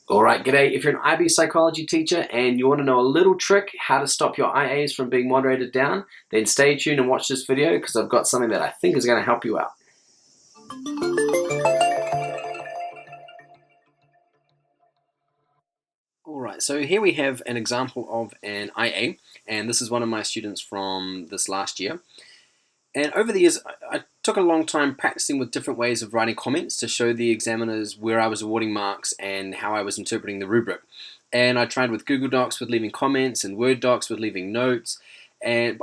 Alright, g'day. If you're an IB psychology teacher and you want to know a little trick how to stop your IAs from being moderated down, then stay tuned and watch this video because I've got something that I think is going to help you out. Alright, so here we have an example of an IA, and this is one of my students from this last year. And over the years, I took a long time practicing with different ways of writing comments to show the examiners where I was awarding marks and how I was interpreting the rubric. And I tried with Google Docs with leaving comments and Word Docs with leaving notes. And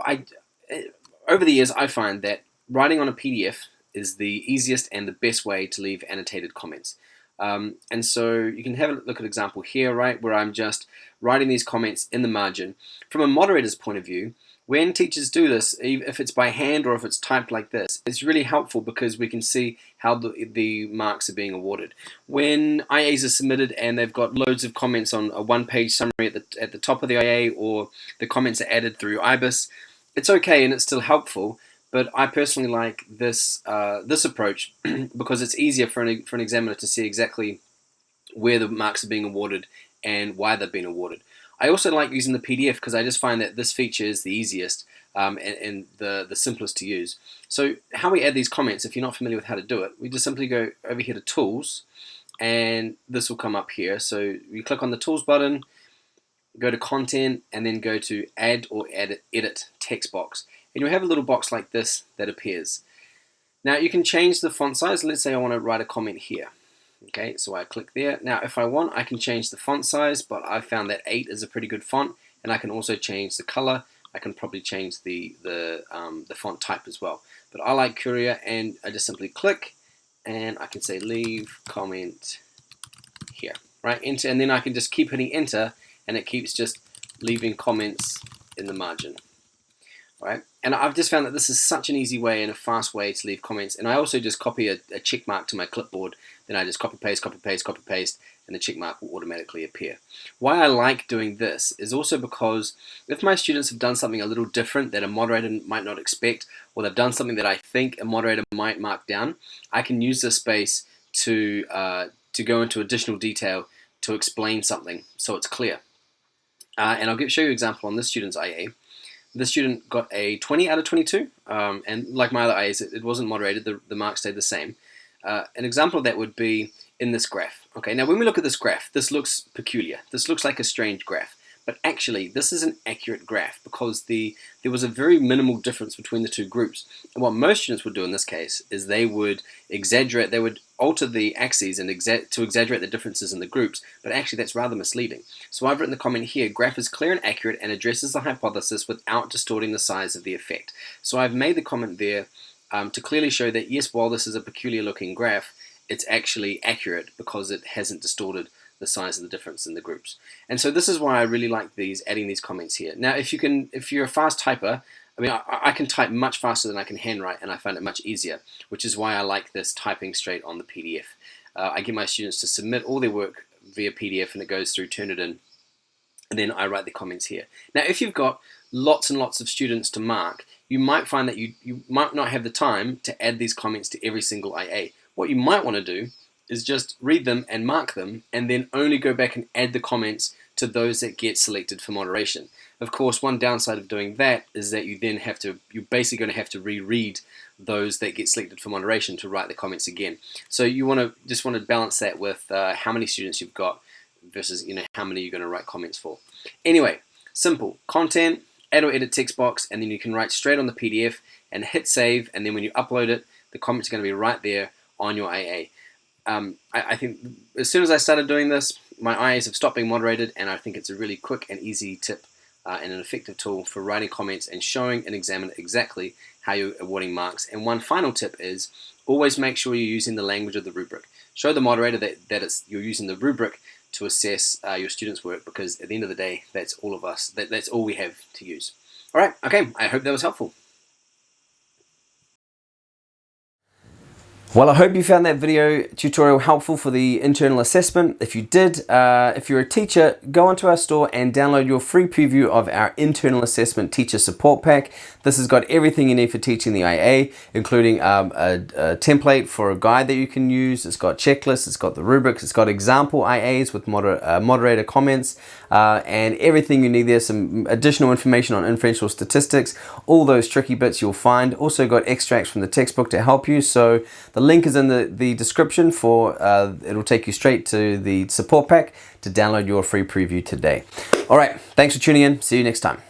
over the years, I find that writing on a PDF is the easiest and the best way to leave annotated comments. And so you can have a look at an example here, right, where I'm just writing these comments in the margin. From a moderator's point of view, when teachers do this, if it's by hand or if it's typed like this, it's really helpful because we can see how the marks are being awarded. When IAs are submitted and they've got loads of comments on a one-page summary at the top of the IA, or the comments are added through IBIS, it's okay and it's still helpful. But I personally like this this approach because it's easier for an examiner to see exactly where the marks are being awarded and why they've been awarded. I also like using the PDF because I just find that this feature is the easiest and the simplest to use. So how we add these comments, if you're not familiar with how to do it, we just simply go over here to Tools, and this will come up here. So you click on the Tools button, go to Content, and then go to Add or Edit Text Box. And you'll have a little box like this that appears. Now you can change the font size. Let's say I want to write a comment here. Okay, so I click there. Now if I want, I can change the font size, but I found that 8 is a pretty good font, and I can also change the color. I can probably change the font type as well. But I like Courier, and I just simply click, and I can say leave comment here, right? Enter, and then I can just keep hitting enter, and it keeps just leaving comments in the margin. Right? And I've just found that this is such an easy way and a fast way to leave comments. And I also just copy a check mark to my clipboard. Then I just copy paste, copy paste, copy paste, and the check mark will automatically appear. Why I like doing this is also because if my students have done something a little different that a moderator might not expect, or they've done something that I think a moderator might mark down, I can use this space to go into additional detail to explain something so it's clear. And I'll show you an example on this student's IA. The student got a 20 out of 22, and like my other A's, it wasn't moderated, the marks stayed the same. An example of that would be in this graph. Okay, now when we look at this graph, this looks peculiar. This looks like a strange graph, but actually this is an accurate graph because there was a very minimal difference between the two groups. And what most students would do in this case is they would exaggerate, they would alter the axes and to exaggerate the differences in the groups, but actually that's rather misleading. So I've written the comment here, graph is clear and accurate and addresses the hypothesis without distorting the size of the effect. So I've made the comment there to clearly show that yes, while this is a peculiar looking graph, it's actually accurate because it hasn't distorted the size of the difference in the groups. And so this is why I really like adding these comments here. Now if you're a fast typer, I mean, I can type much faster than I can handwrite, and I find it much easier, which is why I like this typing straight on the PDF. I get my students to submit all their work via PDF, and it goes through Turnitin, and then I write the comments here. Now, if you've got lots and lots of students to mark, you might find that you might not have the time to add these comments to every single IA. What you might want to do is just read them and mark them, and then only go back and add the comments to those that get selected for moderation. Of course, one downside of doing that is that you're basically going to have to reread those that get selected for moderation to write the comments again. So you just want to balance that with how many students you've got versus how many you're going to write comments for. Anyway, simple. Content, add or edit text box, and then you can write straight on the PDF and hit save, and then when you upload it, the comments are going to be right there on your AA. I think as soon as I started doing this, my IAs have stopped being moderated, and I think it's a really quick and easy tip and an effective tool for writing comments and showing an examiner exactly how you're awarding marks. And one final tip is always make sure you're using the language of the rubric. Show the moderator that you're using the rubric to assess your students' work, because at the end of the day, that's all we have to use. All right, okay, I hope that was helpful. Well, I hope you found that video tutorial helpful for the internal assessment. If you did, if you're a teacher, go onto our store and download your free preview of our internal assessment teacher support pack. This has got everything you need for teaching the IA, including a template for a guide that you can use. It's got checklists, it's got the rubrics, it's got example IAs with moderator comments, and everything you need there. Some additional information on inferential statistics, all those tricky bits you'll find. Also got extracts from the textbook to help you. So the link is in the description for, it'll take you straight to the support pack to download your free preview today. All right, thanks for tuning in. See you next time.